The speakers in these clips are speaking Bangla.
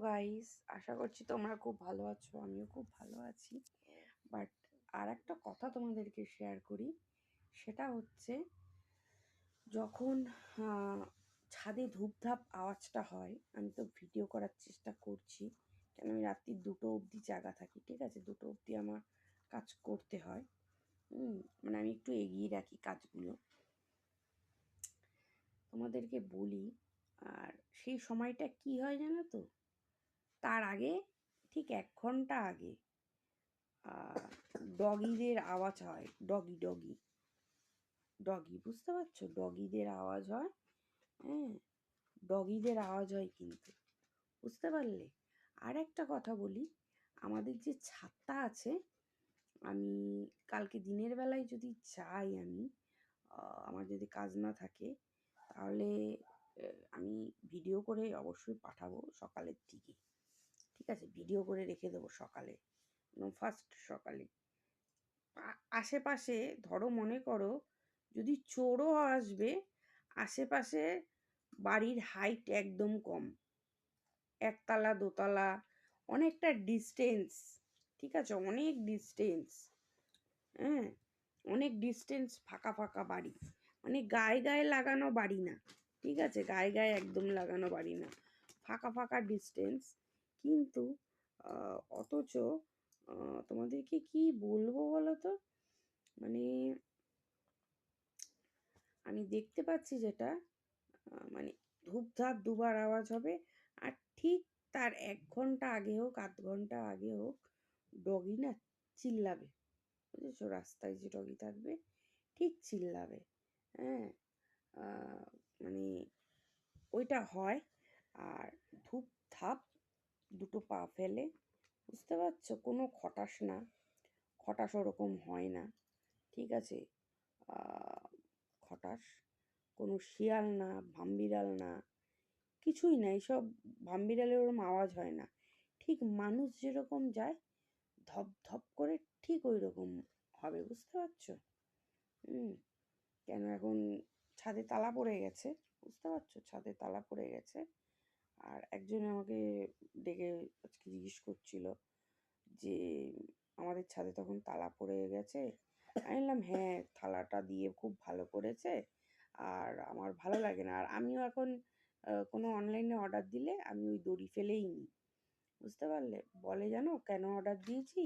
গাইস, আশা করছি তোমরা খুব ভালো আছো। আমিও খুব ভালো আছি। বাট আর একটা কথা তোমাদেরকে শেয়ার করি, সেটা হচ্ছে যখন ছাদে ধূপধাপ আওয়াজটা হয়, আমি তো ভিডিও করার চেষ্টা করছি, কেন আমি রাত্রি 2টো অবধি জাগা থাকি। ঠিক আছে, 2টো অবধি আমার কাজ করতে হয়। মানে আমি একটু এগিয়ে রাখি কাজগুলো, তোমাদেরকে বলি। আর সেই সময়টা কি হয় জানো তো, তার আগে ঠিক 1 ঘন্টা আগে ডগিদের আওয়াজ হয়। ডগি ডগি ডগি বুঝতে পারছো? ডগিদের আওয়াজ হয়। হ্যাঁ, ডগিদের আওয়াজ হয় কিন্তু, বুঝতে পারলে? আর একটা কথা বলি, আমাদের যে ছাদটা আছে, আমি কালকে দিনের বেলায় যদি যাই, আমার যদি কাজ না থাকে, তাহলে আমি ভিডিও করে অবশ্যই পাঠাবো সকালের দিকে। ঠিক আছে, ভিডিও করে রেখে দেবো সকালে, ফার্স্ট সকালে। আশেপাশে ধরো মনে করো যদি চোরও আসবে, আশেপাশে বাড়ির হাইট একদম কম, 1তলা 2তলা, অনেকটা ডিস্টেন্স। ঠিক আছে, অনেক ডিস্টেন্স। হ্যাঁ, অনেক ডিস্টেন্স, ফাঁকা ফাঁকা বাড়ি, মানে গায়ে গায়ে লাগানো বাড়ি না। ঠিক আছে, গায়ে গায়ে একদম লাগানো বাড়ি না, ফাঁকা ফাঁকা ডিস্টেন্স। কিন্তু অথচ তোমাদেরকে কি বলবো বলো তো, মানে আমি দেখতে পাচ্ছি যেটা, মানে ধূপধাপ দুবার আওয়াজ হবে, আর ঠিক তার 1 ঘন্টা আগে হোক, 1/2 ঘন্টা আগে হোক, ডগি না চিল্লাবে। বুঝেছো? রাস্তায় যে ডগি থাকবে ঠিক চিল্লাবে। হ্যাঁ, মানে ওইটা হয়। আর ধূপ ধাপ 2টো পা ফেলে, বুঝতে পারছো? কোনো খটাস না, খটাস ওরকম হয় না। ঠিক আছে, খটাস কোনো শিয়াল না, ভামবিড়াল না, কিছুই না। এইসব ভামবিড়ালের ওরকম আওয়াজ হয় না। ঠিক মানুষ যেরকম যায় ধপ ধপ করে, ঠিক ওই রকম হবে, বুঝতে পারছো? কেন এখন ছাদে তালা পড়ে গেছে, বুঝতে পারছো? ছাদে তালা পড়ে গেছে। আর একজন আমাকে ডেকে আজকে জিজ্ঞেস করছিল যে আমাদের ছাদে তখন তালা পড়ে গেছে। আমি বললাম হ্যাঁ, থালাটা দিয়ে খুব ভালো করেছে, আর আমার ভালো লাগে না। আর আমিও এখন কোনো অনলাইনে অর্ডার দিলে আমি ওই দড়ি ফেলেই নিই, বুঝতে পারলে? বলে জানো কেন অর্ডার দিয়েছি?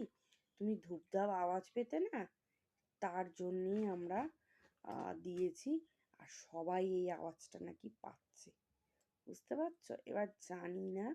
তুমি ধূপধাপ আওয়াজ পেতে না, তার জন্যেই আমরা দিয়েছি। আর সবাই এই আওয়াজটা নাকি পাচ্ছে, বুঝতে পারছো? এবার জানি না